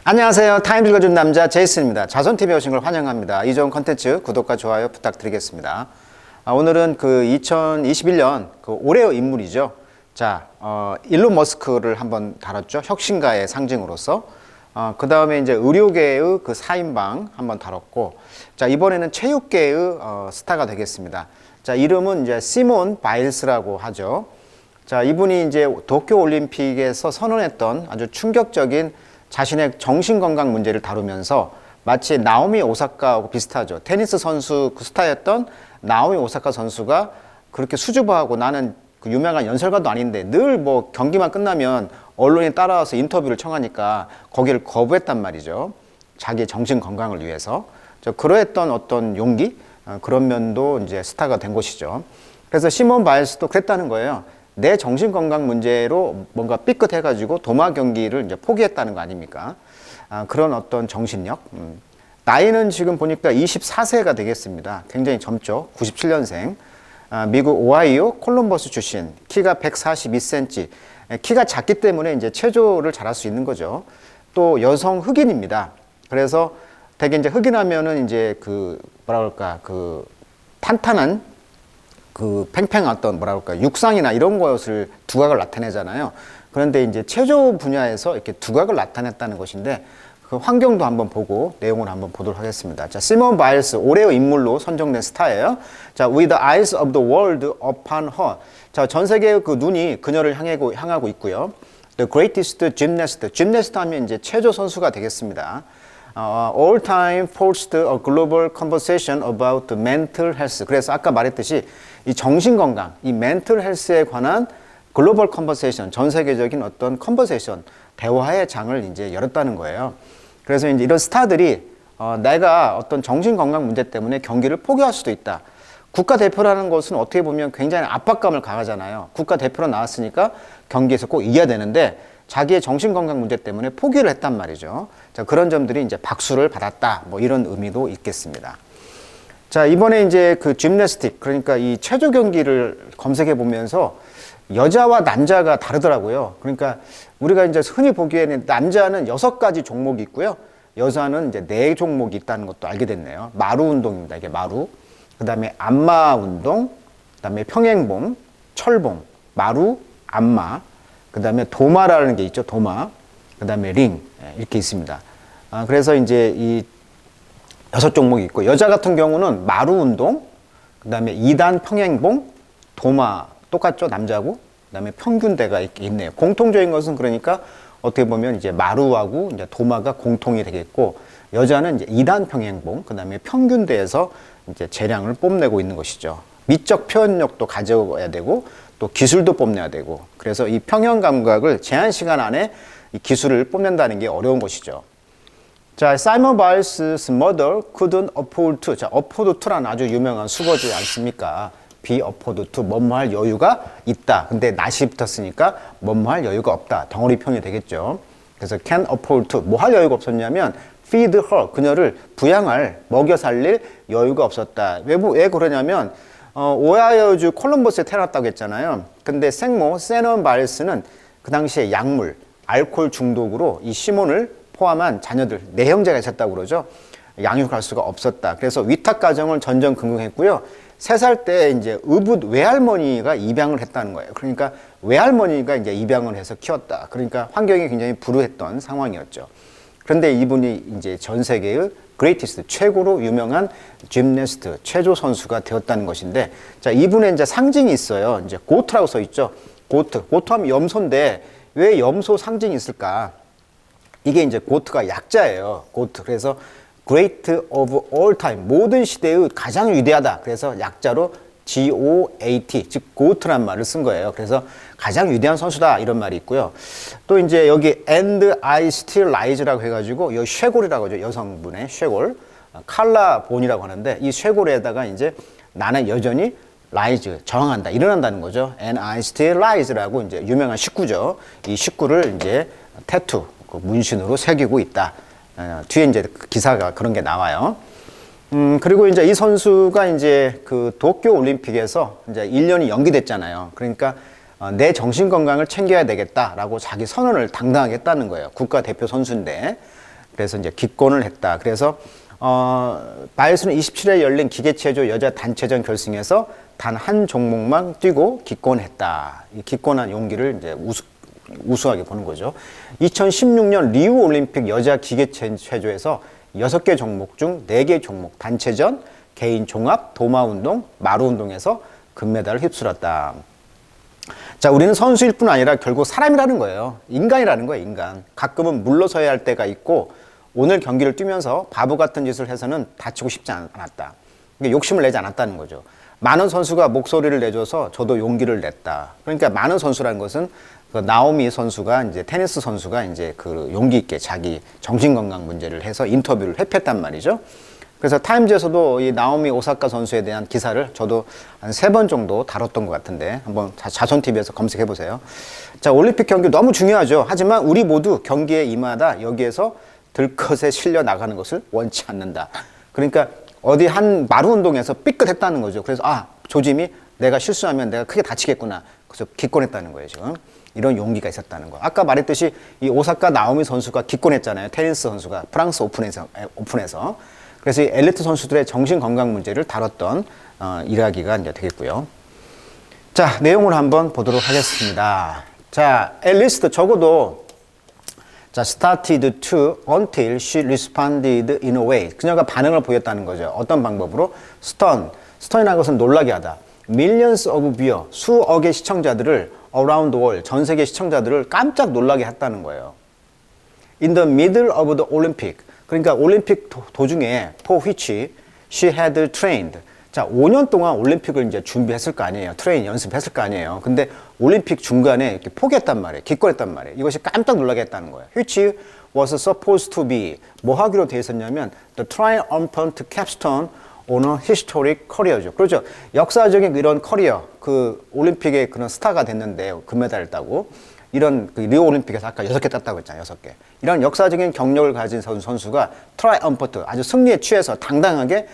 안녕하세요. 타임 읽어준 남자 제이슨입니다. 자손TV에 오신 걸 환영합니다. 이 좋은 컨텐츠 구독과 좋아요 부탁드리겠습니다. 오늘은 그 2021년 그 올해의 인물이죠. 자, 일론 머스크를 한번 다뤘죠. 혁신가의 상징으로서. 그 다음에 이제 의료계의 그 4인방 한번 다뤘고, 자, 이번에는 체육계의 스타가 되겠습니다. 자, 이름은 이제 시몬 바일스라고 하죠. 자, 이분이 이제 도쿄 올림픽에서 선언했던 아주 충격적인 자신의 정신건강 문제를 다루면서 마치 나오미 오사카하고 비슷하죠. 테니스 선수 그 스타였던 나오미 오사카 선수가 그렇게 수줍어하고 나는 그 유명한 연설가도 아닌데 늘 뭐 경기만 끝나면 언론이 따라와서 인터뷰를 청하니까 거기를 거부했단 말이죠. 자기의 정신 건강을 위해서. 그러했던 어떤 용기? 그런 면도 이제 스타가 된 것이죠. 그래서 시몬 바일스도 그랬다는 거예요. 내 정신건강 문제로 뭔가 삐끗해가지고 도마 경기를 이제 포기했다는 거 아닙니까? 그런 어떤 정신력. 나이는 지금 보니까 24세가 되겠습니다. 굉장히 젊죠. 97년생. 미국 오하이오 콜럼버스 출신. 키가 142cm. 키가 작기 때문에 이제 체조를 잘할 수 있는 거죠. 또 여성 흑인입니다. 그래서 되게 이제 흑인하면은 이제 그 뭐라 그럴까 그 탄탄한 그 팽팽한 어떤 뭐라 그럴까 육상이나 이런 것을 두각을 나타내잖아요. 그런데 이제 체조 분야에서 이렇게 두각을 나타냈다는 것인데 그 환경도 한번 보고 내용을 한번 보도록 하겠습니다. 자, 시몬 바일스 올해의 인물로 선정된 스타예요. 자, with the eyes of the world upon her. 자, 전 세계의 그 눈이 그녀를 향하고 있고요. The greatest gymnast. gymnast 하면 이제 체조 선수가 되겠습니다. all time forced a global conversation about the mental health. 그래서 아까 말했듯이 이 정신건강, 이 mental health에 관한 글로벌 컨버세이션, 전 세계적인 어떤 컨버세이션, 대화의 장을 이제 열었다는 거예요. 그래서 이제 이런 스타들이 내가 어떤 정신건강 문제 때문에 경기를 포기할 수도 있다. 국가대표라는 것은 어떻게 보면 굉장히 압박감을 강하잖아요. 국가대표로 나왔으니까 경기에서 꼭 이겨야 되는데 자기의 정신건강 문제 때문에 포기를 했단 말이죠. 자, 그런 점들이 이제 박수를 받았다. 뭐 이런 의미도 있겠습니다. 자, 이번에 이제 그 짐내스틱, 그러니까 이 체조 경기를 검색해 보면서 여자와 남자가 다르더라고요. 그러니까 우리가 이제 흔히 보기에는 남자는 6가지 종목이 있고요. 여자는 이제 4종목이 있다는 것도 알게 됐네요. 마루 운동입니다. 이게 마루. 그 다음에 안마 운동, 그 다음에 평행봉, 철봉, 마루, 안마, 그 다음에 도마라는 게 있죠. 도마. 그 다음에 링. 이렇게 있습니다. 그래서 이제 이 6종목이 있고, 여자 같은 경우는 마루 운동, 그 다음에 2단 평행봉, 도마, 똑같죠? 남자하고. 그 다음에 평균대가 있네요. 공통적인 것은 그러니까 어떻게 보면 이제 마루하고 이제 도마가 공통이 되겠고, 여자는 이제 2단 평행봉, 그 다음에 평균대에서 이제 재량을 뽐내고 있는 것이죠. 미적 표현력도 가져야 되고, 또 기술도 뽐내야 되고, 그래서 이 평형 감각을 제한 시간 안에 이 기술을 뽐낸다는 게 어려운 것이죠. 자, 사이먼 바일스's mother couldn't afford to. 자, afford to라는 아주 유명한 수거지 않습니까? be afford to, 뭐뭐할 여유가 있다. 근데 not이 붙었으니까 뭐뭐할 여유가 없다. 덩어리편이 되겠죠. 그래서 can afford to, 뭐 할 여유가 없었냐면 feed her, 그녀를 부양할, 먹여 살릴 여유가 없었다. 왜 그러냐면 오하이오주 콜럼버스에 태어났다고 했잖아요. 근데 생모 세넌 바일스는 그 당시에 약물, 알코올 중독으로 이 시몬을 포함한 자녀들, 4형제가 있었다고 그러죠. 양육할 수가 없었다. 그래서 위탁 가정을 전전긍긍했고요. 3살 때 이제 의붓 외할머니가 입양을 했다는 거예요. 그러니까 외할머니가 이제 입양을 해서 키웠다. 그러니까 환경이 굉장히 불우했던 상황이었죠. 그런데 이분이 이제 전 세계의 그레이티스트, 최고로 유명한 짐내스트, 체조 선수가 되었다는 것인데, 자, 이분의 이제 상징이 있어요. 이제 고트라고 써 있죠. 고트. 고트하면 염소인데 왜 염소 상징이 있을까? 이게 이제 고트가 약자예요. 고트. 그래서 great of all time. 모든 시대의 가장 위대하다. 그래서 약자로 GOAT. 즉, 고트란 말을 쓴 거예요. 그래서 가장 위대한 선수다. 이런 말이 있고요. 또 이제 여기 and I still rise라고 해가지고 이 쉐골이라고 하죠. 여성분의 쉐골. 칼라 본이라고 하는데 이 쉐골에다가 이제 나는 여전히 rise, 저항한다. 일어난다는 거죠. and I still rise라고 이제 유명한 식구죠. 이 식구를 이제 태투. 문신으로 새기고 있다. 뒤에 이제 기사가 그런 게 나와요. 그리고 이제 이 선수가 이제 그 도쿄 올림픽에서 이제 1년이 연기됐잖아요. 그러니까 내 정신 건강을 챙겨야 되겠다라고 자기 선언을 당당하게 했다는 거예요. 국가대표 선수인데. 그래서 이제 기권을 했다. 그래서 바이애스는 27회 열린 기계체조 여자 단체전 결승에서 단 한 종목만 뛰고 기권했다. 이 기권한 용기를 이제 우수하게 보는 거죠. 2016년 리우 올림픽 여자 기계체조에서 6개 종목 중 4개 종목 단체전, 개인 종합, 도마 운동, 마루 운동에서 금메달을 휩쓸었다. 자, 우리는 선수일 뿐 아니라 결국 사람이라는 거예요. 인간이라는 거예요, 인간. 가끔은 물러서야 할 때가 있고 오늘 경기를 뛰면서 바보 같은 짓을 해서는 다치고 싶지 않았다. 그러니까 욕심을 내지 않았다는 거죠. 많은 선수가 목소리를 내줘서 저도 용기를 냈다. 그러니까 많은 선수라는 것은 그 나오미 선수가 이제 테니스 선수가 이제 그 용기 있게 자기 정신건강 문제를 해서 인터뷰를 회피했단 말이죠. 그래서 타임즈에서도 이 나오미 오사카 선수에 대한 기사를 저도 한 3번 정도 다뤘던 것 같은데 한번 자손TV에서 검색해 보세요. 자, 올림픽 경기 너무 중요하죠. 하지만 우리 모두 경기에 임하다 여기에서 들것에 실려 나가는 것을 원치 않는다. 그러니까 어디 한 마루 운동에서 삐끗했다는 거죠. 그래서 조짐이 내가 실수하면 내가 크게 다치겠구나. 그래서 기권했다는 거예요, 지금. 이런 용기가 있었다는 거. 아까 말했듯이 이 오사카 나오미 선수가 기권했잖아요. 테니스 선수가 프랑스 오픈에서. 그래서 이 엘리트 선수들의 정신 건강 문제를 다뤘던 이야기가 이제 되겠고요. 자, 내용을 한번 보도록 하겠습니다. 자, 앨리스도 적어도 자, started to until she responded in a way. 그녀가 반응을 보였다는 거죠. 어떤 방법으로? stun이라는 것은 놀라게 하다. millions of viewer, 수억의 시청자들을 around the world, 전 세계 시청자들을 깜짝 놀라게 했다는 거예요. In the middle of the Olympic. 그러니까 올림픽 도중에 for which she had trained. 자, 5년 동안 올림픽을 이제 준비했을 거 아니에요. 트레인 연습했을 거 아니에요. 근데 올림픽 중간에 이렇게 포기했단 말이에요. 기권했단 말이에요. 이것이 깜짝 놀라게 했다는 거예요. Which was supposed to be. 뭐 하기로 돼 있었냐면 the triumphant capstone on a historic career죠. 그렇죠. 역사적인 이런 커리어, 그 올림픽의 그런 스타가 됐는데 금메달을 따고 이런 그 리오 올림픽에서 아까 6개 땄다고 했잖아요. 6개. 이런 역사적인 경력을 가진 선수가 트라이엄퍼트, 아주 승리에 취해서 당당하게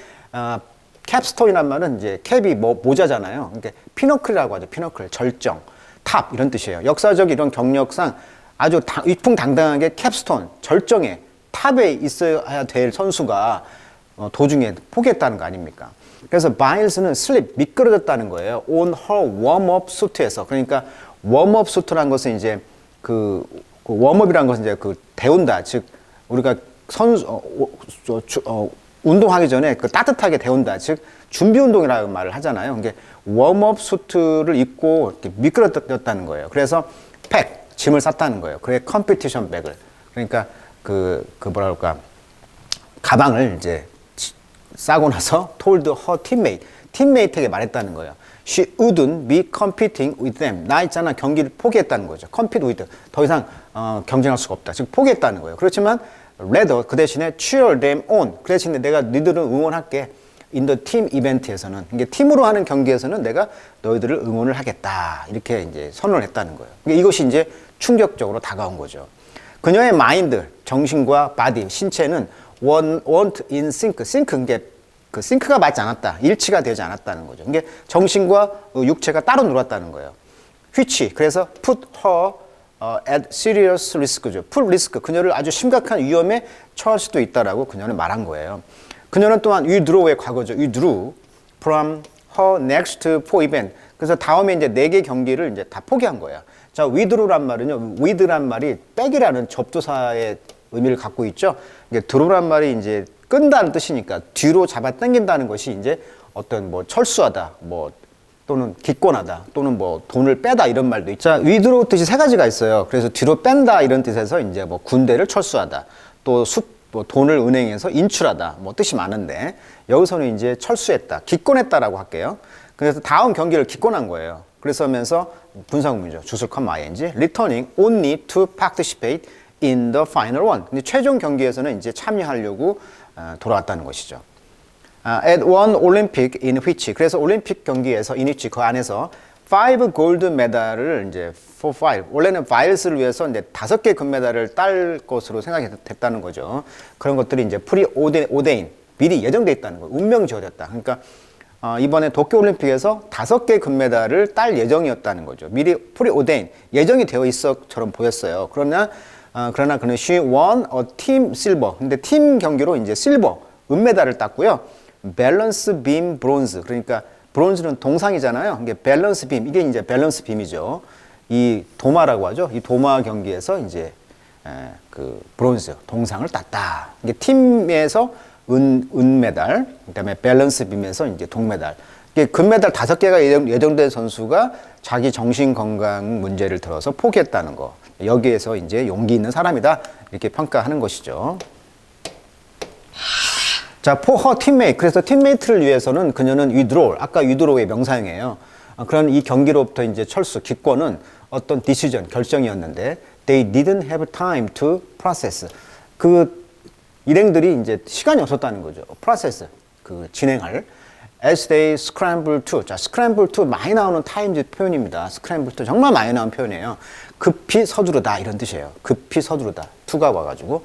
캡스톤이란 말은 이제 캡이 모자잖아요. 그러니까 피너클이라고 하죠. 피너클, 절정, 탑 이런 뜻이에요. 역사적 이런 경력상 아주 위풍당당하게 캡스톤, 절정에 탑에 있어야 될 선수가 도중에 포기했다는 거 아닙니까? 그래서 바일스는 슬립, 미끄러졌다는 거예요. On her warm-up suit에서. 그러니까 웜업 수트라는 것은 이제 그 웜업이라는 것은 이제 그 데운다. 즉 우리가 운동하기 전에 그 따뜻하게 데운다. 즉 준비 운동이라는 말을 하잖아요. 이게 웜업 수트를 입고 이렇게 미끄러졌다는 거예요. 그래서 짐을 쌌다는 거예요. 그래 컴피티션 백을. 그러니까 그 뭐라 그럴까? 가방을 이제 싸고 나서 told her 팀메이트에게 말했다는 거예요. She wouldn't be competing with them. 나 있잖아. 경기를 포기했다는 거죠. compete with. 더 이상 경쟁할 수가 없다. 즉 포기했다는 거예요. 그렇지만 rather 그 대신에 cheer them on. 그 대신에 내가 너희들을 응원할게. in the team 이벤트에서는 이게 팀으로 하는 경기에서는 내가 너희들을 응원을 하겠다. 이렇게 이제 선언을 했다는 거예요. 그러니까 이것이 이제 충격적으로 다가온 거죠. 그녀의 마인드, 정신과 바디, 신체는 weren't in sync. sync 그 싱크가 맞지 않았다. 일치가 되지 않았다는 거죠. 이게 정신과 육체가 따로 놀았다는 거예요. which 그래서 put her at serious risk죠. put risk 그녀를 아주 심각한 위험에 처할 수도 있다라고 그녀는 말한 거예요. 그녀는 또한 withdraw의 과거죠. withdrew from her next 4 event. 그래서 다음에 이제 4개 경기를 이제 다 포기한 거예요. 자, withdraw란 말은요. with란 말이 백이라는 접두사의 의미를 갖고 있죠. 이게 draw란 말이 이제 끈다는 뜻이니까 뒤로 잡아 당긴다는 것이 이제 어떤 뭐 철수하다, 뭐 또는 기권하다, 또는 뭐 돈을 빼다 이런 말도 있죠. 자, 위드로 뜻이 3가지가 있어요. 그래서 뒤로 뺀다 이런 뜻에서 이제 뭐 군대를 철수하다, 또 뭐 돈을 은행에서 인출하다, 뭐 뜻이 많은데 여기서는 이제 철수했다, 기권했다라고 할게요. 그래서 다음 경기를 기권한 거예요. 그래서 하면서 분사구문이죠. 주술 컴 ing, returning only to participate in the final one. 근데 최종 경기에서는 이제 참여하려고 돌아왔다는 것이죠. At one Olympic in which 그래서 올림픽 경기에서 in which 그 안에서 5 골드 메달을 이제 for 5 원래는 바이스를 위해서 이제 5개 금메달을 딸 것으로 생각했다는 거죠. 그런 것들이 이제 프리오데인 미리 예정돼 있다는 거예요. 운명 지어졌다. 그러니까 이번에 도쿄 올림픽에서 5개 금메달을 딸 예정이었다는 거죠. 미리 프리오데인 예정이 되어 있어처럼 보였어요. 그러나 그러나 그는 she won a team silver. 근데 팀 경기로 이제 실버, 은메달을 땄고요. 밸런스 빔 브론즈. 그러니까 브론즈는 동상이잖아요. 이게 밸런스 빔. 이게 이제 밸런스 빔이죠. 이 도마라고 하죠. 이 도마 경기에서 이제 그 브론즈 동상을 땄다. 이게 팀에서 은메달, 그다음에 밸런스 빔에서 이제 동메달. 이게 금메달 5개가 예정된 선수가 자기 정신 건강 문제를 들어서 포기했다는 거. 여기에서 이제 용기 있는 사람이다. 이렇게 평가하는 것이죠. 자, for her teammate. 그래서 팀메이트를 위해서는 그녀는 withdrawal. 아까 withdraw의 명사형이에요. 그런 이 경기로부터 이제 철수, 기권은 어떤 decision, 결정이었는데 they didn't have time to process. 그 일행들이 이제 시간이 없었다는 거죠. process, 그 진행할. as they scramble to. 자, scramble to 많이 나오는 타임즈 표현입니다. scramble to 정말 많이 나오는 표현이에요. 급히 서두르다 이런 뜻이에요. 급히 서두르다. to가 와가지고.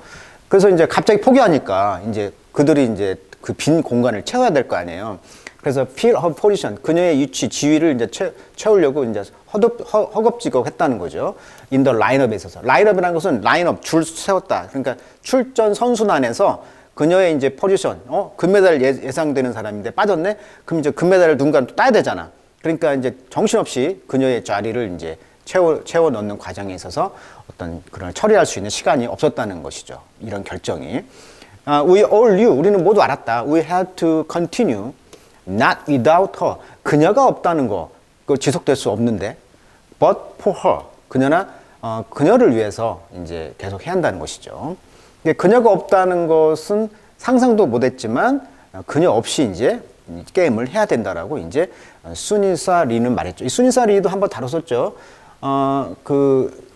그래서 이제 갑자기 포기하니까 이제 그들이 이제 그 빈 공간을 채워야 될 거 아니에요. 그래서 fill her position, 그녀의 위치, 지위를 이제 채우려고 이제 허겁지겁 했다는 거죠. in the lineup에 있어서. lineup이라는 것은 라인업, 줄 세웠다. 그러니까 출전 선순환에서 그녀의 이제 포지션, 금메달 예상되는 사람인데 빠졌네? 그럼 이제 금메달을 누군가 또 따야 되잖아. 그러니까 이제 정신없이 그녀의 자리를 이제 채워 넣는 과정에 있어서 어떤 그런 처리할 수 있는 시간이 없었다는 것이죠. 이런 결정이. We all knew, 우리는 모두 알았다. We had to continue, not without her. 그녀가 없다는 거, 그 지속될 수 없는데, but for her. 그녀를 위해서 이제 계속 해야 한다는 것이죠. 그녀가 없다는 것은 상상도 못했지만 그녀 없이 이제 게임을 해야 된다라고 이제 수니사 리는 말했죠. 이 수니사 리도 한번 다뤘었죠.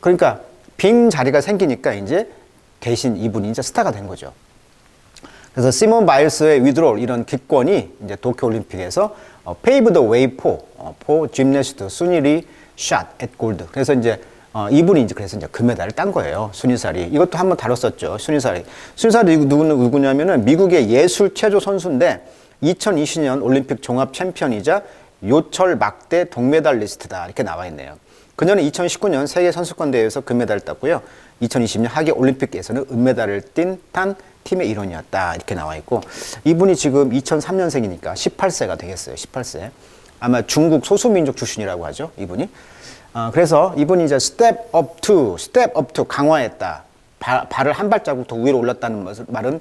그러니까 빈 자리가 생기니까 이제 대신 이분이 이제 스타가 된 거죠. 그래서 시몬 바일스의 withdrawal 이런 기권이 이제 도쿄 올림픽에서 pave the way for gymnast 수니리 shot at gold. 그래서 이제 이분이 이제 그래서 이제 금메달을 딴 거예요. 수니사리. 이것도 한번 다뤘었죠. 수니사리. 수니사리 누구냐면은 미국의 예술 체조 선수인데 2020년 올림픽 종합 챔피언이자 요철 막대 동메달리스트다. 이렇게 나와 있네요. 그녀는 2019년 세계 선수권 대회에서 금메달을 땄고요. 2020년 하계 올림픽에서는 은메달을 딴 팀의 일원이었다. 이렇게 나와 있고 이분이 지금 2003년생이니까 18세가 되겠어요. 18세. 아마 중국 소수민족 출신이라고 하죠. 이분이. 그래서 이분이 이제 step up to 강화했다. 발을 한 발자국 더 위로 올랐다는 말은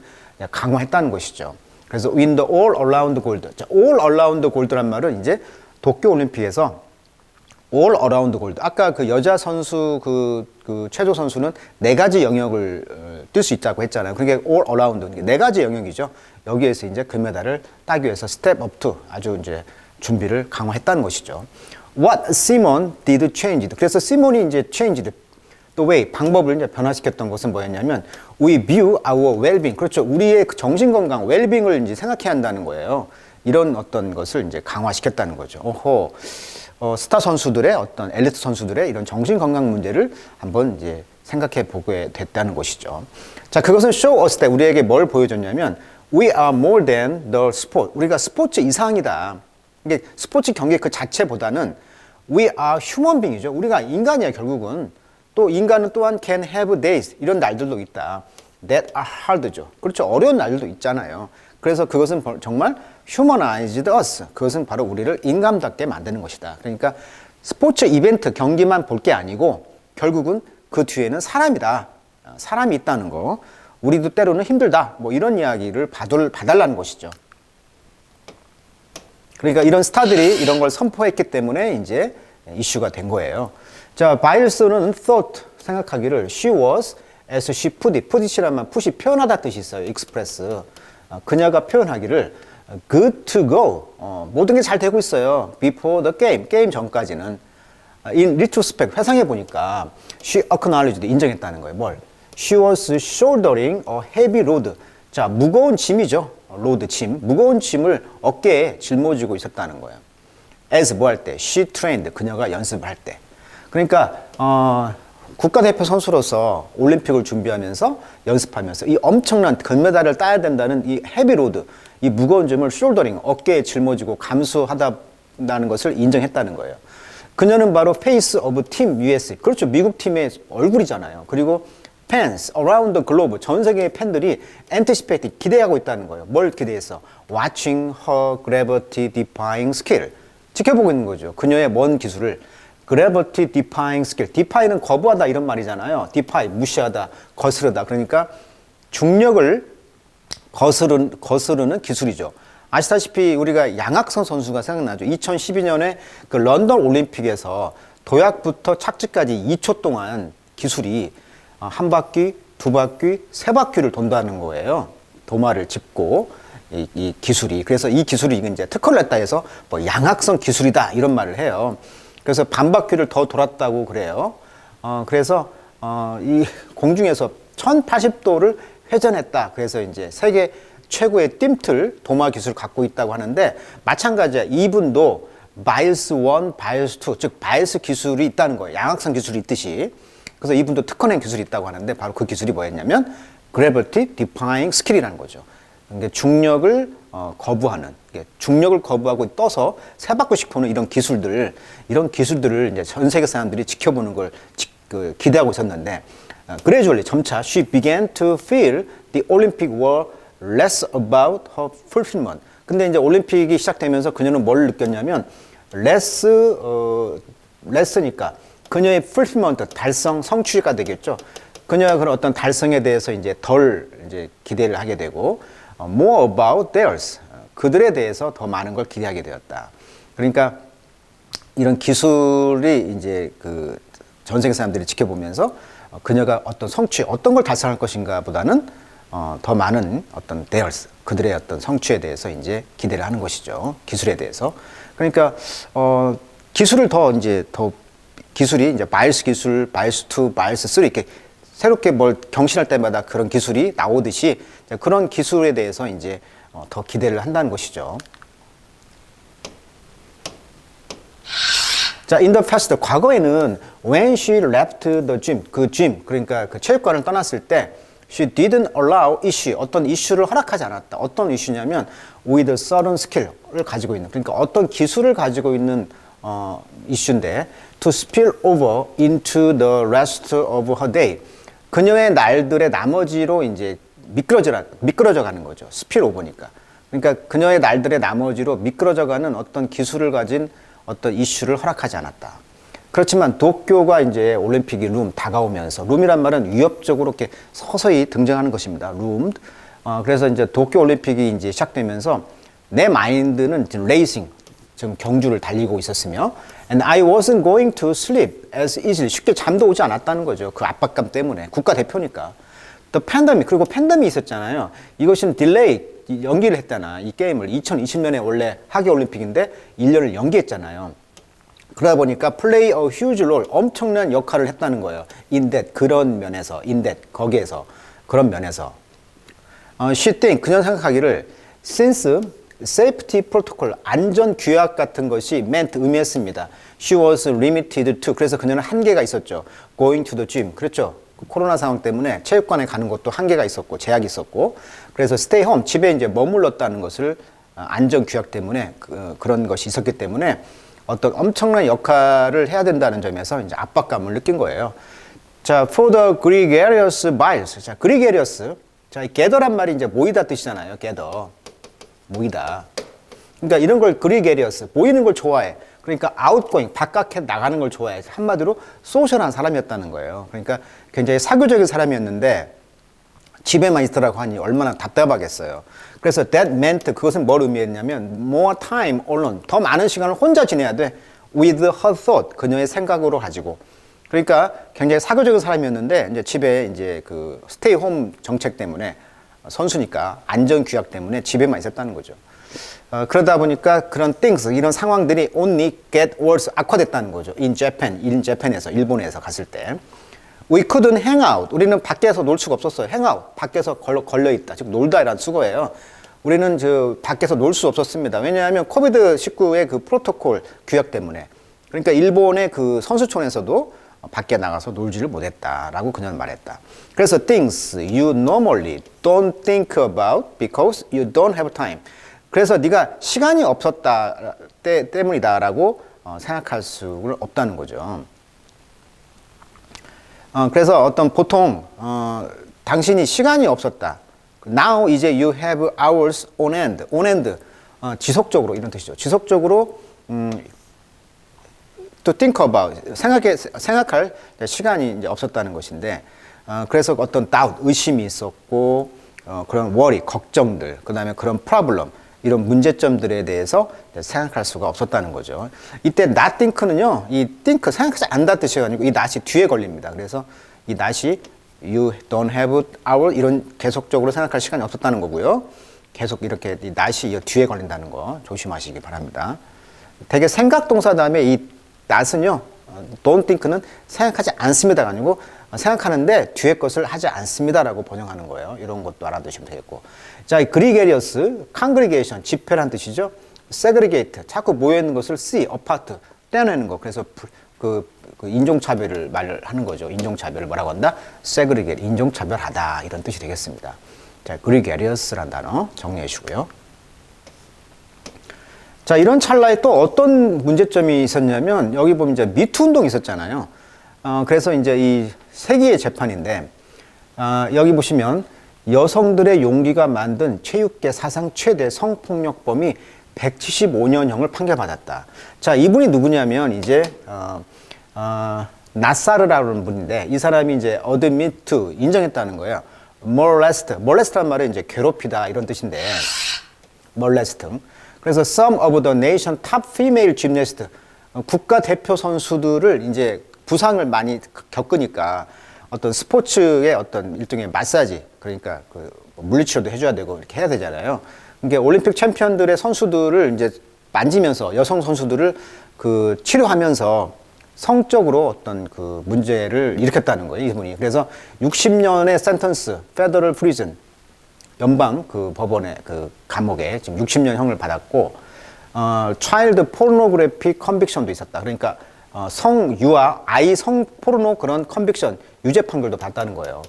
강화했다는 것이죠. 그래서 win the all around gold. 자, all around gold란 말은 이제 도쿄 올림픽에서 all around gold. 아까 그 여자 선수 그 체조 선수는 4가지 영역을 뛸 수 있다고 했잖아요. 그게 all around 4가지 영역이죠. 여기에서 이제 금메달을 따기 위해서 step up to 아주 이제 준비를 강화했다는 것이죠. What Simon did changed. 그래서 시몬이 이제 changed the way 방법을 이제 변화시켰던 것은 뭐였냐면 we view our well-being. 그렇죠. 우리의 정신 건강, well-being을 이제 생각해야 한다는 거예요. 이런 어떤 것을 이제 강화시켰다는 거죠. 스타 선수들의 어떤 엘리트 선수들의 이런 정신 건강 문제를 한번 이제 생각해 보게 됐다는 것이죠. 자, 그것은 show us that 우리에게 뭘 보여줬냐면 we are more than the sport. 우리가 스포츠 이상이다. 이게 스포츠 경기 그 자체보다는 we are human being이죠. 우리가 인간이야 결국은. 또 인간은 또한 can have days 이런 날들도 있다. that are hard죠. 그렇죠. 어려운 날들도 있잖아요. 그래서 그것은 정말 humanized us. 그것은 바로 우리를 인간답게 만드는 것이다. 그러니까 스포츠 이벤트 경기만 볼 게 아니고 결국은 그 뒤에는 사람이다. 사람이 있다는 거. 우리도 때로는 힘들다. 뭐 이런 이야기를 봐달라는 것이죠. 그러니까 이런 스타들이 이런 걸 선포했기 때문에 이제 이슈가 된 거예요. 자, 바일스는 thought, 생각하기를 she was as she put it. put it이라면 put이 표현하다 뜻이 있어요. express. 그녀가 표현하기를 good to go. 모든 게 잘 되고 있어요. before the game. 게임 전까지는. in retrospect, 회상해 보니까 she acknowledged, 인정했다는 거예요. 뭘? she was shouldering a heavy load. 자, 무거운 짐이죠. 로드 짐, 무거운 짐을 어깨에 짊어지고 있었다는 거예요. as 뭐 할 때? she trained, 그녀가 연습할 때. 그러니까 국가대표 선수로서 올림픽을 준비하면서 연습하면서 이 엄청난 금메달을 따야 된다는 이 헤비 로드, 이 무거운 짐을 숄더링, 어깨에 짊어지고 감수하다는 것을 인정했다는 거예요. 그녀는 바로 페이스 오브 팀 US, 그렇죠. 미국 팀의 얼굴이잖아요. 그리고 fans around the globe. 전 세계의 팬들이 anticipate, 기대하고 있다는 거예요. 뭘 기대했어? Watching her gravity defying skill. 지켜보고 있는 거죠. 그녀의 먼 기술을. gravity defying skill. defy는 거부하다 이런 말이잖아요. defy, 무시하다, 거스르다. 그러니까 중력을 거스르는 기술이죠. 아시다시피 우리가 양학선 선수가 생각나죠. 2012년에 그 런던 올림픽에서 도약부터 착지까지 2초 동안 기술이 한 바퀴, 두 바퀴, 세 바퀴를 돈다는 거예요. 도마를 짚고 이 기술이. 그래서 이 기술이 이제 특허를 냈다 해서 뭐 양학선 기술이다 이런 말을 해요. 그래서 반 바퀴를 더 돌았다고 그래요. 그래서 이 공중에서 1080도를 회전했다. 그래서 이제 세계 최고의 띰틀 도마 기술을 갖고 있다고 하는데 마찬가지야. 이분도 바이스 1, 바이스 2, 즉 바이스 기술이 있다는 거예요. 양악선 기술이 있듯이. 그래서 이분도 특허낸 기술이 있다고 하는데 바로 그 기술이 뭐였냐면 gravity defying skill이라는 거죠. 그러니까 중력을 거부하는, 중력을 거부하고 떠서 세 바퀴씩 도는 이런 기술들을 이제 전 세계 사람들이 지켜보는 걸 기대하고 있었는데 gradually 점차 she began to feel the Olympic were less about her fulfillment. 근데 이제 올림픽이 시작되면서 그녀는 뭘 느꼈냐면 less니까 그녀의 fulfillment, 달성, 성취가 되겠죠. 그녀가 그런 어떤 달성에 대해서 이제 덜 이제 기대를 하게 되고 more about theirs. 그들에 대해서 더 많은 걸 기대하게 되었다. 그러니까 이런 기술이 이제 그 전 세계 사람들이 지켜보면서 그녀가 어떤 성취, 어떤 걸 달성할 것인가 보다는 더 많은 어떤 theirs, 그들의 어떤 성취에 대해서 이제 기대를 하는 것이죠. 기술에 대해서. 그러니까 기술을 기술이 이제 바이스 기술, 바이스 2, 바이스 3 이렇게 새롭게 뭘 경신할 때마다 그런 기술이 나오듯이 그런 기술에 대해서 이제 더 기대를 한다는 것이죠. 자, in the past, 과거에는 when she left the gym, 그러니까 그 체육관을 떠났을 때 she didn't allow issue, 어떤 이슈를 허락하지 않았다. 어떤 이슈냐면 with a certain skill을 가지고 있는, 그러니까 어떤 기술을 가지고 있는 이슈인데 to spill over into the rest of her day. 그녀의 날들의 나머지로 이제 미끄러져 가는 거죠. spill over니까. 그러니까 그녀의 날들의 나머지로 미끄러져 가는 어떤 기술을 가진 어떤 이슈를 허락하지 않았다. 그렇지만 도쿄가 이제 올림픽이 다가오면서, 룸이란 말은 위협적으로 이렇게 서서히 등장하는 것입니다. 그래서 이제 도쿄 올림픽이 이제 시작되면서 내 마인드는 지금 레이싱, 지금 경주를 달리고 있었으며, and I wasn't going to sleep as easily. 쉽게 잠도 오지 않았다는 거죠. 그 압박감 때문에. 국가대표니까. The pandemic, 그리고 팬데믹이 있었잖아요. 이것은 딜레이, 연기를 했잖아. 이 게임을 2020년에 원래 하계 올림픽인데 1년을 연기했잖아요. 그러다 보니까 play a huge role, 엄청난 역할을 했다는 거예요. in that, 그런 면에서, in that, 거기에서, 그런 면에서. she think, 그녀는 생각하기를 since safety protocol, 안전 규약 같은 것이 meant, 의미했습니다. she was limited to, 그래서 그녀는 한계가 있었죠. going to the gym, 그렇죠. 코로나 상황 때문에 체육관에 가는 것도 한계가 있었고 제약이 있었고, 그래서 stay home, 집에 이제 머물렀다는 것을 안전 규약 때문에 그런 것이 있었기 때문에 어떤 엄청난 역할을 해야 된다는 점에서 이제 압박감을 느낀 거예요. 자, for the gregarious bias. 자, gregarious. 자, 이 gather란 말이 이제 모이다 뜻이잖아요. gather. 모이다. 그러니까 이런 걸 gregarious, 모이는 걸 좋아해. 그러니까 outgoing, 바깥에 나가는 걸 좋아해. 한마디로 소셜한 사람이었다는 거예요. 그러니까 굉장히 사교적인 사람이었는데 집에만 있더라고 하니 얼마나 답답하겠어요. 그래서 that meant, 그것은 뭘 의미했냐면 more time alone, 더 많은 시간을 혼자 지내야 돼. with her thought, 그녀의 생각으로 가지고. 그러니까 굉장히 사교적인 사람이었는데 이제 집에 이제 그 stay home 정책 때문에, 선수니까 안전 규약 때문에 집에만 있었다는 거죠. 그러다 보니까 그런 things, 이런 상황들이 only get worse, 악화됐다는 거죠. in Japan에서, 일본에서 갔을 때. We couldn't hang out. 우리는 밖에서 놀 수가 없었어요. hang out, 밖에서 걸려있다. 즉 놀다라는 수거예요. 우리는 밖에서 놀 수 없었습니다. 왜냐하면 코비드-19의 그 프로토콜 규약 때문에. 그러니까 일본의 그 선수촌에서도 밖에 나가서 놀지를 못했다라고 그녀는 말했다. 그래서 things you normally don't think about because you don't have time. 그래서 네가 시간이 없었다 때문이다라고 생각할 수 없다는 거죠. 그래서 어떤 보통 당신이 시간이 없었다. Now 이제 you have hours on end. on end 지속적으로 이런 뜻이죠. 지속적으로 to think about 생각할 시간이 이제 없었다는 것인데 그래서 어떤 doubt 의심이 있었고 그런 worry 걱정들 그다음에 그런 problem 이런 문제점들에 대해서 생각할 수가 없었다는 거죠. 이때 not think는요, 이 think 생각하지 않다 뜻이 아니고 이 not이 뒤에 걸립니다. 그래서 이 not이 you don't have hour 이런 계속적으로 생각할 시간이 없었다는 거고요. 계속 이렇게 이 not이 이 뒤에 걸린다는 거 조심하시기 바랍니다. 되게 생각 동사 다음에 이 not은요, don't think는 생각하지 않습니다가 아니고 생각하는데 뒤에 것을 하지 않습니다라고 번역하는 거예요. 이런 것도 알아두시면 되겠고. 자, 그리게리어스, congregation, 집회란 뜻이죠. segregate, 자꾸 모여있는 것을 see, apart, 떼어내는 거. 그래서 그 인종차별을 말하는 거죠. 인종차별을 뭐라고 한다? segregate, 인종차별하다. 이런 뜻이 되겠습니다. 자, gregarious라는 단어 정리해 주시고요. 자, 이런 찰나에 또 어떤 문제점이 있었냐면 여기 보면 이제 미투 운동이 있었잖아요. 그래서 이제 이 세기의 재판인데 여기 보시면 여성들의 용기가 만든 체육계 사상 최대 성폭력범이 175년형을 판결받았다. 자, 이분이 누구냐면 이제 나사르라는 분인데 이 사람이 이제 admit to 인정했다는 거예요. molest란 말은 이제 괴롭히다 이런 뜻인데 molest. 그래서 some of the nation top female gymnasts 국가 대표 선수들을 이제 부상을 많이 겪으니까 어떤 스포츠의 어떤 일종의 마사지 그러니까 그 물리치료도 해줘야 되고 이렇게 해야 되잖아요. 그러니까 올림픽 챔피언들의 선수들을 이제 만지면서 여성 선수들을 그 치료하면서 성적으로 어떤 그 문제를 일으켰다는 거예요, 이분이. 그래서 60년의 센턴스, 페더럴 프리즌 연방 그 법원의 그 감옥에 지금 60년형을 받았고, 차일드 포르노그래피 컨빅션도 있었다. 그러니까 성유아, 아이 성포르노 그런 컨빅션, 유죄 판결도 받았다는 거예요.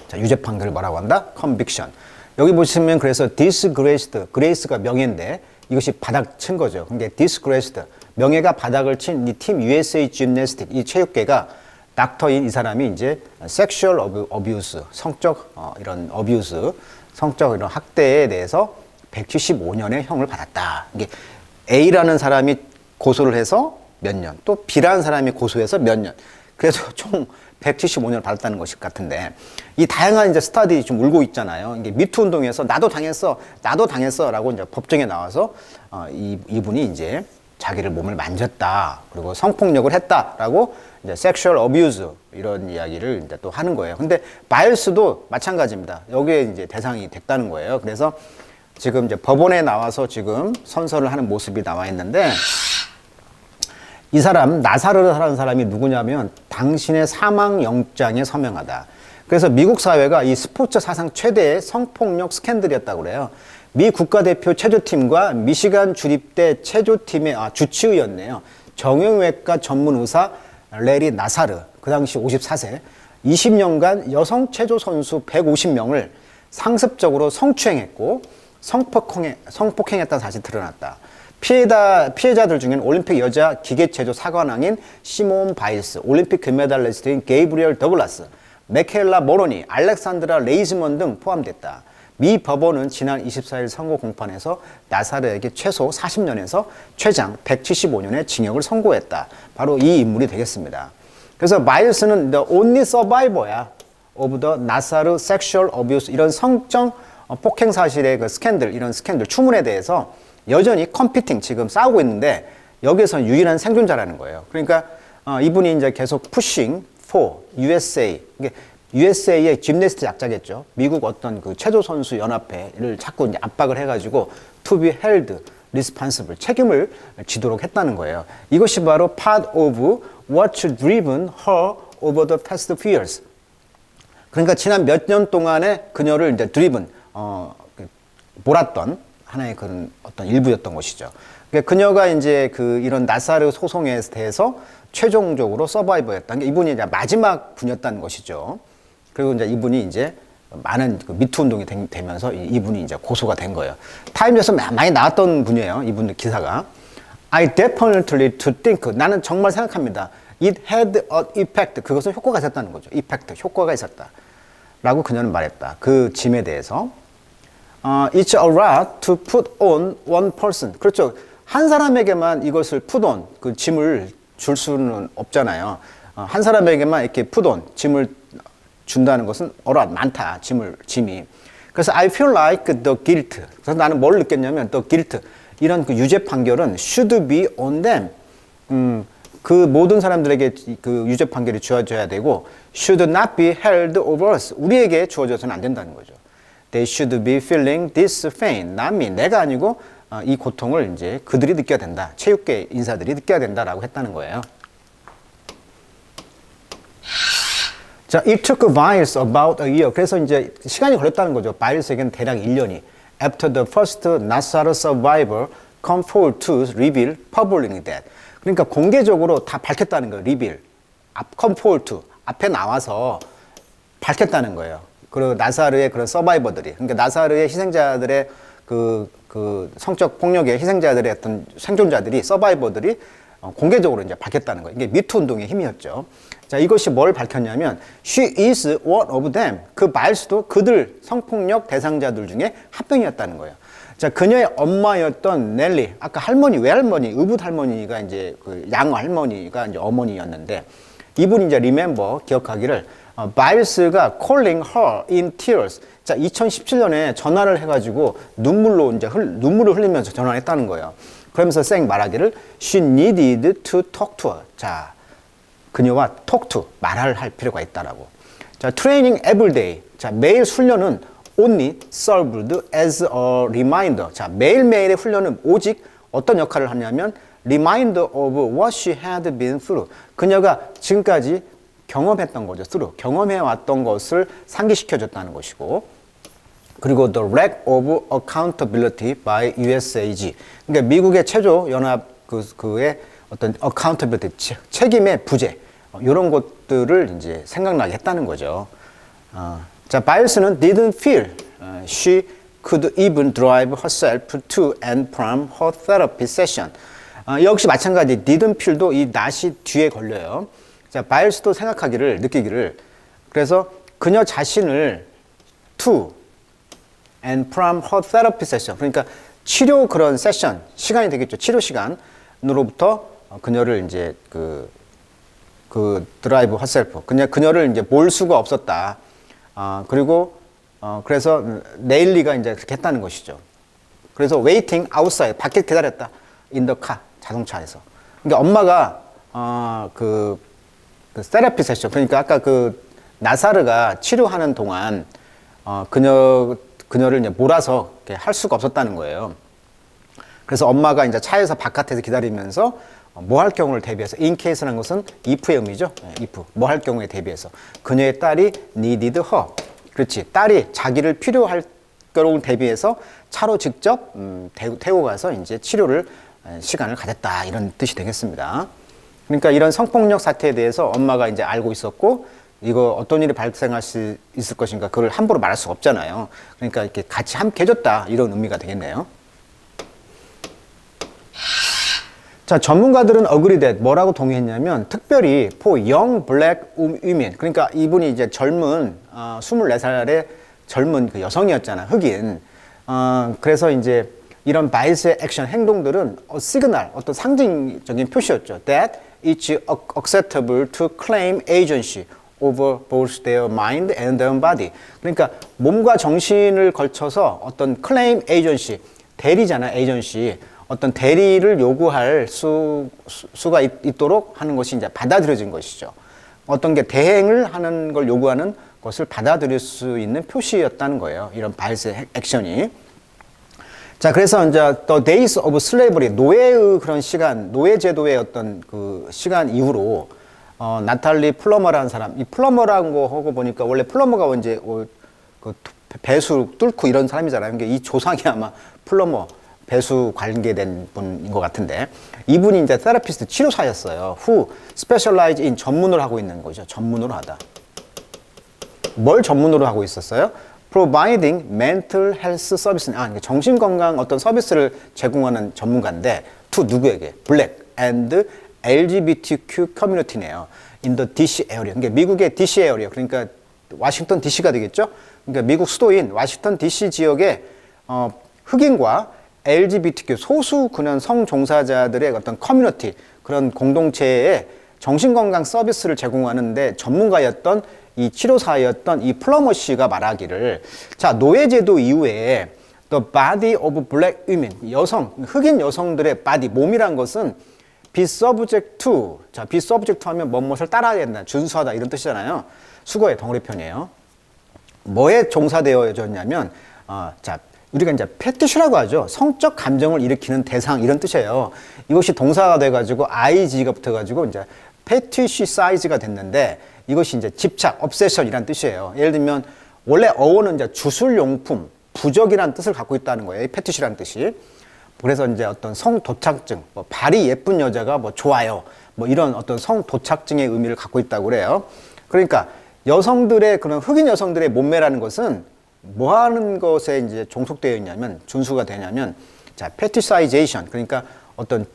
자, 유죄 판결을 뭐라고 한다? 컨빅션. 여기 보시면 그래서 disgraced, grace가 명예인데 이것이 바닥 친 거죠. 그러니까 disgraced, 명예가 바닥을 친 이 팀 USA Gymnastics, 이 체육계가 닥터인 이 사람이 이제 sexual abuse, 성적 이런 abuse, 성적 이런 학대에 대해서 175년의 형을 받았다. 이게 A라는 사람이 고소를 해서 몇 년, 또 B라는 사람이 고소해서 몇 년. 그래서 총 175년을 받았다는 것이 같은데 이 다양한 이제 스타디 좀 울고 있잖아요. 이게 미투 운동에서 나도 당했어라고 이제 법정에 나와서 이분이 이제 자기를 몸을 만졌다, 그리고 성폭력을 했다라고 이제 sexual abuse 이런 이야기를 이제 또 하는 거예요. 근데 바이어스도 마찬가지입니다. 여기에 이제 대상이 됐다는 거예요. 그래서 지금 이제 법원에 나와서 지금 선서를 하는 모습이 나와 있는데 이 사람 나사르라는 사람이 누구냐면 당신의 사망 영장에 서명하다. 그래서 미국 사회가 이 스포츠 사상 최대의 성폭력 스캔들이었다고 그래요. 미 국가대표 체조팀과 미시간 주립대 체조팀의 주치의였네요. 정형외과 전문 의사 레리 나사르, 그 당시 54세, 20년간 여성 체조 선수 150명을 상습적으로 성추행했고 성폭행했다는 사실이 드러났다. 피해자들 중에는 올림픽 여자 기계체조 사관왕인 시몬 바일스, 올림픽 금메달리스트인 게이브리얼 더글라스, 메켈라 모로니, 알렉산드라 레이즈먼 등 포함됐다. 미 법원은 지난 24일 선고 공판에서 나사르에게 최소 40년에서 최장 175년의 징역을 선고했다. 바로 이 인물이 되겠습니다. 그래서 바일스는 the only survivor야 of the 나사르 sexual abuse, 이런 성적 폭행 사실의 그 스캔들, 이런 스캔들 추문에 대해서 여전히 컴피팅, 지금 싸우고 있는데 여기에서 유일한 생존자라는 거예요. 그러니까 이분이 이제 계속 pushing for USA, USA의 짐네스트 약자겠죠. 미국 어떤 그 체조 선수 연합회를 자꾸 이제 압박을 해가지고 to be held responsible, 책임을 지도록 했다는 거예요. 이것이 바로 part of what's driven her over the past few years. 그러니까 지난 몇 년 동안에 그녀를 이제 driven, 몰았던 하나의 그런 어떤 일부였던 것이죠. 그러니까 그녀가 이제 그 이런 나사르 소송에 대해서 최종적으로 서바이버였다는 게 이분이 이제 마지막 분이었다는 것이죠. 그리고 이제 이분이 이제 많은 그 미투 운동이 되면서 이분이 이제 고소가 된 거예요. 타임즈에서 많이 나왔던 분이에요. 이분 기사가. I definitely to think. 나는 정말 생각합니다. It had an effect. 그것은 효과가 있었다는 거죠. Effect, 효과가 있었다. 라고 그녀는 말했다. 그 짐에 대해서. It's a lot to put on one person. 그렇죠. 한 사람에게만 이것을 put on, 그 짐을 줄 수는 없잖아요. 한 사람에게만 이렇게 put on, 짐을 준다는 것은 a lot, 많다. 짐이. 그래서 I feel like the guilt. 그래서 나는 뭘 느꼈냐면 the guilt. 이런 그 유죄 판결은 should be on them. 그 모든 사람들에게 그 유죄 판결이 주어져야 되고 should not be held over us. 우리에게 주어져서는 안 된다는 거죠. They should be feeling this pain. not me. 내가 아니고 이 고통을 이제 그들이 느껴야 된다. 체육계 인사들이 느껴야 된다라고 했다는 거예요. 자, it took Biles about a year. 그래서 이제 시간이 걸렸다는 거죠. 바일스에게는 대략 1년이. After the first Nassar survivor come forward to reveal publicly that. 그러니까 공개적으로 다 밝혔다는 거예요. reveal. come forward to. 앞에 나와서 밝혔다는 거예요. 그리고 나사르의 그런 서바이버들이. 그러니까 나사르의 희생자들의 그 성적 폭력의 희생자들의 어떤 생존자들이, 서바이버들이 공개적으로 이제 밝혔다는 거예요. 이게 미투 운동의 힘이었죠. 자, 이것이 뭘 밝혔냐면, she is one of them. 그 바일스도 그들 성폭력 대상자들 중에 한 명이었다는 거예요. 자, 그녀의 엄마였던 넬리, 아까 할머니, 외할머니, 의붓 할머니가 이제 그 양어 할머니가 이제 어머니였는데, 이분이 이제 remember, 기억하기를, 바일스가 calling her in tears. 자, 2017년에 전화를 해가지고 눈물을 흘리면서 전화를 했다는 거예요. 그러면서 쌩 말하기를 she needed to talk to her. 자, 그녀와 talk to, 말할 필요가 있다라고. 자, training every day. 자, 매일 훈련은 only served as a reminder. 자, 매일매일의 훈련은 오직 어떤 역할을 하냐면 reminder of what she had been through. 그녀가 지금까지 경험했던 거죠. through. 경험해왔던 것을 상기시켜줬다는 것이고, 그리고 the lack of accountability by USAG. 그러니까 미국의 체조 연합 그의 어떤 accountability, 책임의 부재, 이런 것들을 이제 생각나게 했다는 거죠. 자, 바일스는 didn't feel she could even drive herself to and from her therapy session. 역시 마찬가지 didn't feel도 이 not이 뒤에 걸려요. 자, 바일스도 느끼기를, 그래서 그녀 자신을 to and from her therapy session, 그러니까 치료 그런 세션, 시간이 되겠죠. 치료 시간으로부터 그녀를 이제 그 드라이브 herself, 그녀를 이제 몰 수가 없었다. 그리고 그래서 네일리가 이제 그렇게 했다는 것이죠. 그래서 waiting outside, 밖에 기다렸다. in the car, 자동차에서. 그러니까 엄마가 그 테라피 세션, 그러니까 아까 그 나사르가 치료하는 동안 그녀를 이제 몰아서 할 수가 없었다는 거예요. 그래서 엄마가 이제 차에서 바깥에서 기다리면서 뭐 할 경우를 대비해서, in case라는 것은 if의 의미죠. if, 뭐 할 경우에 대비해서 그녀의 딸이 needed her. 그렇지, 딸이 자기를 필요할 경우를 대비해서 차로 직접 태우고 가서 이제 치료를 시간을 가졌다, 이런 뜻이 되겠습니다. 그러니까 이런 성폭력 사태에 대해서 엄마가 이제 알고 있었고, 이거 어떤 일이 발생할 수 있을 것인가, 그걸 함부로 말할 수 없잖아요. 그러니까 이렇게 같이 함께 해줬다, 이런 의미가 되겠네요. 자, 전문가들은 agree that, 뭐라고 동의했냐면, 특별히 for young black women, 그러니까 이분이 이제 젊은 24살의 젊은 그 여성이었잖아, 흑인. 그래서 이제 이런 바이스의 액션, 행동들은 시그널, 어떤 상징적인 표시였죠. That it's acceptable to claim agency over both their mind and their body. 그러니까 몸과 정신을 걸쳐서 어떤 claim agency, 대리잖아, agency. 어떤 대리를 요구할 수가 있도록 하는 것이 이제 받아들여진 것이죠. 어떤 게 대행을 하는 걸 요구하는 것을 받아들일 수 있는 표시였다는 거예요. 이런 바이스의 액션이. 자, 그래서 이제 The Days of Slavery, 노예의 그런 시간, 노예 제도의 어떤 그 시간 이후로 나탈리 플러머라는 사람, 이 플러머라는 거 하고 보니까 원래 플러머가 이제 그 배수 뚫고 이런 사람이잖아요. 그러니까 이 조상이 아마 플러머, 배수 관계된 분인 것 같은데, 이분이 이제 테라피스트, 치료사였어요. Who specialize in, 전문을 하고 있는 거죠. 전문으로 하다. 뭘 전문으로 하고 있었어요? Providing mental health service. 정신건강 어떤 서비스를 제공하는 전문가인데, to 누구에게? Black and LGBTQ 커뮤니티네요. In the DC area. 그러니까 미국의 DC area. 그러니까 워싱턴 DC가 되겠죠. 그러니까 미국 수도인 워싱턴 DC 지역의 흑인과 LGBTQ 소수 그냥 성종사자들의 어떤 커뮤니티 그런 공동체에 정신건강 서비스를 제공하는데 전문가였던 이 치료사였던 이 플러머 씨가 말하기를 자 노예제도 이후에 The body of black women 여성 흑인 여성들의 body 몸이란 것은 be subject to 자 be subject to 하면 무엇을 따라야 된다 준수하다 이런 뜻이잖아요. 수거의 덩어리편이에요. 뭐에 종사되어졌냐면 자 우리가 이제 페티시라고 하죠. 성적 감정을 일으키는 대상 이런 뜻이에요. 이것이 동사가 돼가지고 ing가 붙어가지고 이제 페티시사이즈가 됐는데 이것이 이제 집착, obsession이란 뜻이에요. 예를 들면 원래 어원은 이제 주술용품, 부적이라는 뜻을 갖고 있다는 거예요. 페티시라는 뜻이. 그래서 이제 어떤 성도착증, 뭐 발이 예쁜 여자가 뭐 좋아요, 뭐 이런 어떤 성도착증의 의미를 갖고 있다고 그래요. 그러니까 여성들의 그런 흑인 여성들의 몸매라는 것은 뭐 하는 것에 이제 종속되어 있냐면 준수가 되냐면 자, fetishization 그러니까 어떤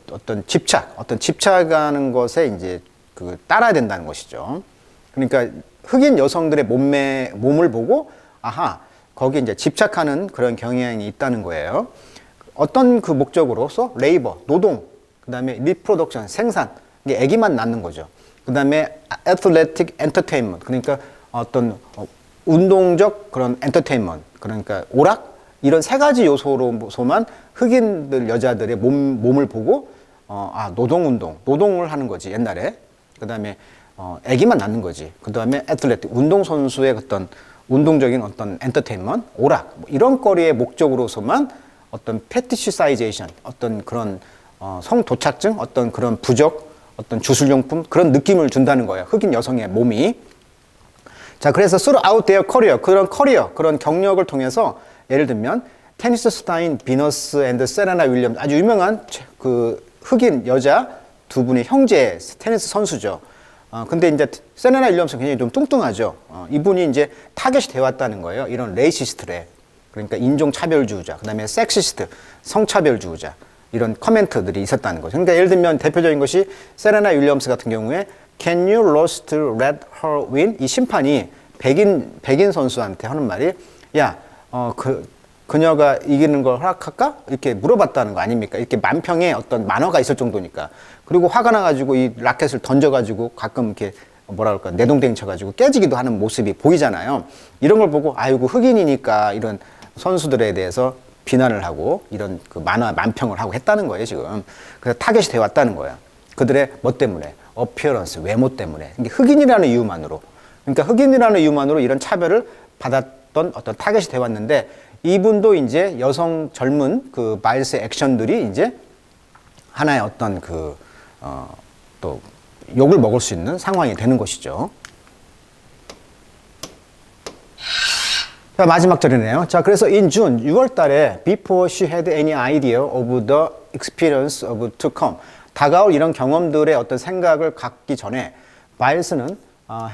집착하는 것에 이제 그 따라야 된다는 것이죠. 그러니까 흑인 여성들의 몸을 보고 아하, 거기에 이제 집착하는 그런 경향이 있다는 거예요. 어떤 그 목적으로서 레이버, 노동, 그다음에 리프로덕션, 생산, 이게 아기만 낳는 거죠. 그다음에 athletic entertainment 그러니까 어떤 운동적 그런 엔터테인먼트 그러니까 오락 이런 세 가지 요소로만 흑인들 여자들의 몸을 보고 노동을 하는 거지 옛날에 그다음에 아기만 낳는 거지 그다음에 애틀레틱 운동선수의 어떤 운동적인 어떤 엔터테인먼트 오락 뭐 이런 거리의 목적으로서만 어떤 페티시사이제이션 어떤 그런 성도착증 어떤 그런 부적 어떤 주술용품 그런 느낌을 준다는 거예요. 흑인 여성의 몸이. 자, 그래서 throughout their career, 그런 경력을 통해서 예를 들면 테니스 스타인 비너스 앤드 세레나 윌리엄스 아주 유명한 그 흑인 여자 두 분의 형제 테니스 선수죠. 근데 이제 세레나 윌리엄스는 굉장히 좀 뚱뚱하죠. 이분이 이제 타겟이 되어왔다는 거예요. 이런 레이시스트래. 그러니까 인종차별주의자, 그 다음에 섹시스트, 성차별주의자 이런 커멘트들이 있었다는 거죠. 그러니까 예를 들면 대표적인 것이 세레나 윌리엄스 같은 경우에 Can you lose to let her win? 이 심판이 백인 선수한테 하는 말이 야, 그녀가 이기는 걸 허락할까? 이렇게 물어봤다는 거 아닙니까? 이렇게 만평의 어떤 만화가 있을 정도니까. 그리고 화가 나가지고 이 라켓을 던져가지고 가끔 이렇게 뭐라 그럴까 내동댕 쳐가지고 깨지기도 하는 모습이 보이잖아요. 이런 걸 보고 아이고 흑인이니까 이런 선수들에 대해서 비난을 하고 이런 그 만화 만평을 하고 했다는 거예요 지금. 그래서 타겟이 되어 왔다는 거예요. 그들의 뭐 때문에? 어피어런스, 외모 때문에. 그러니까 흑인이라는 이유만으로. 그러니까 흑인이라는 이유만으로 이런 차별을 받았던 어떤 타겟이 되어 왔는데 이분도 이제 여성 젊은 그 마일스의 액션들이 이제 하나의 어떤 또 욕을 먹을 수 있는 상황이 되는 것이죠. 자, 마지막 절이네요. 자, 그래서 in June, 6월 달에 before she had any idea of the experience of to come. 다가올 이런 경험들의 어떤 생각을 갖기 전에 마일스는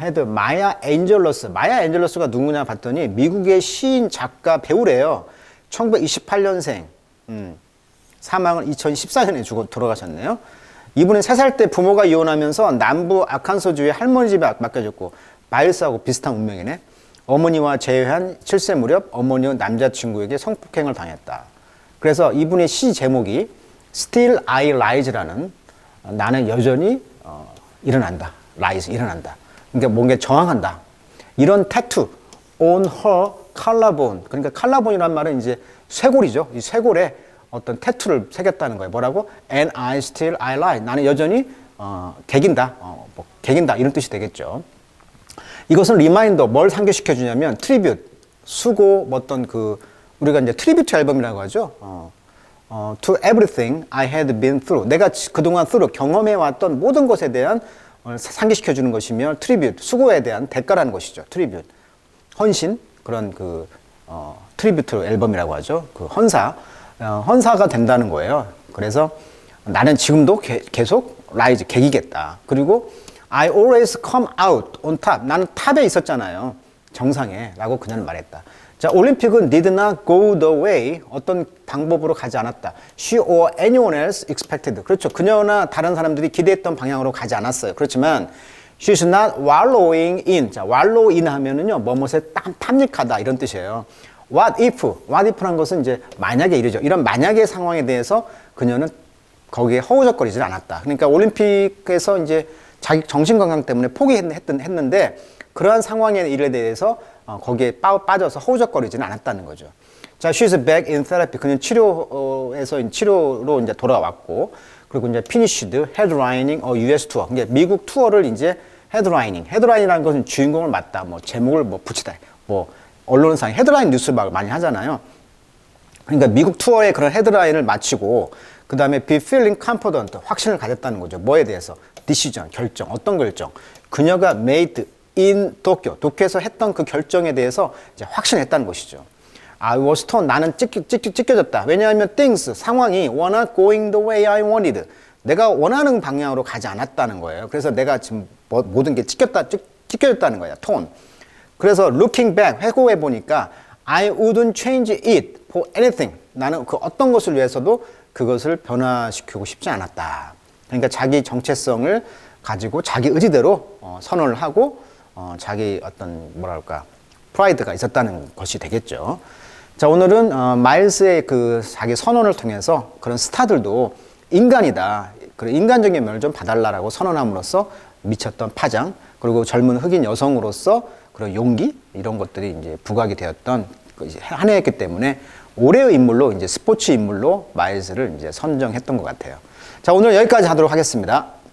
had 마야 앤젤러스. 마야 앤젤러스가 누구냐 봤더니 미국의 시인, 작가, 배우래요. 1928년생. 사망을 2014년에 돌아가셨네요. 이분은 3살 때 부모가 이혼하면서 남부 아칸소주의 할머니 집에 맡겨졌고 마일스하고 비슷한 운명이네. 어머니와 재회한 7세 무렵 어머니와 남자친구에게 성폭행을 당했다. 그래서 이분의 시 제목이 Still I Rise라는 나는 여전히 일어난다. Rise, 일어난다. 그러니까 뭔가 저항한다. 이런 타투 on her collarbone. 그러니까 collarbon이란 말은 이제 쇄골이죠. 이 쇄골에 어떤 타투를 새겼다는 거예요. 뭐라고? And I still I rise. 나는 여전히 개긴다. 개긴다. 이런 뜻이 되겠죠. 이것은 리마인더, 뭘 상기시켜 주냐면 트리뷰트, 수고, 어떤 우리가 이제 트리뷰트 앨범이라고 하죠. To everything I had been through. 내가 그동안 경험해 왔던 모든 것에 대한 상기시켜 주는 것이며 트리뷰트, 수고에 대한 대가라는 것이죠. 트리뷰트. 헌신, 그런 트리뷰트 앨범이라고 하죠. 헌사가 된다는 거예요. 그래서 나는 지금도 계속 라이즈, 개기겠다. 그리고 I always come out on top. 나는 탑에 있었잖아요. 정상에. 라고 그녀는 말했다. 자, 올림픽은 did not go the way, 어떤 방법으로 가지 않았다. She or anyone else expected. 그렇죠. 그녀나 다른 사람들이 기대했던 방향으로 가지 않았어요. 그렇지만 she's not wallowing in. 자, wallow in 하면은요, 뭐뭇에 탐닉하다 이런 뜻이에요. What if란 것은 이제 만약에 이르죠. 이런 만약의 상황에 대해서 그녀는 거기에 허우적거리질 않았다. 그러니까 올림픽에서 이제 자기 정신 건강 때문에 포기했는데 그러한 상황의 일에 대해서 거기에 빠져서 허우적거리지는 않았다는 거죠. 자, she's back in therapy. 그는 치료로 이제 돌아왔고, 그리고 이제 finished headlining a US tour. 그러니까 미국 투어를 이제 헤드라인이라는 것은 주인공을 맡다, 뭐 제목을 뭐 붙이다, 뭐 언론상 헤드라인 뉴스 막 많이 하잖아요. 그러니까 미국 투어의 그런 헤드라인을 마치고 그 다음에 be feeling confident, 확신을 가졌다는 거죠. 뭐에 대해서? decision, 결정, 어떤 결정? 그녀가 made in 도쿄에서 했던 그 결정에 대해서 이제 확신했다는 것이죠. I was torn, 나는 찢겨졌다. 왜냐하면 things, 상황이 were not going the way I wanted. 내가 원하는 방향으로 가지 않았다는 거예요. 그래서 내가 지금 모든 게 찢겨졌다는 거야. torn. 그래서 looking back, 회고해 보니까 I wouldn't change it for anything. 나는 그 어떤 것을 위해서도 그것을 변화시키고 싶지 않았다. 그러니까 자기 정체성을 가지고 자기 의지대로 선언을 하고 자기 어떤 뭐랄까 프라이드가 있었다는 것이 되겠죠. 자, 오늘은 마일스의 그 자기 선언을 통해서 그런 스타들도 인간이다. 그런 인간적인 면을 좀 봐달라라고 선언함으로써 미쳤던 파장, 그리고 젊은 흑인 여성으로서 그런 용기 이런 것들이 이제 부각이 되었던 한 해였기 때문에 올해의 인물로 이제 스포츠 인물로 마일스를 이제 선정했던 것 같아요. 자, 오늘 여기까지 하도록 하겠습니다.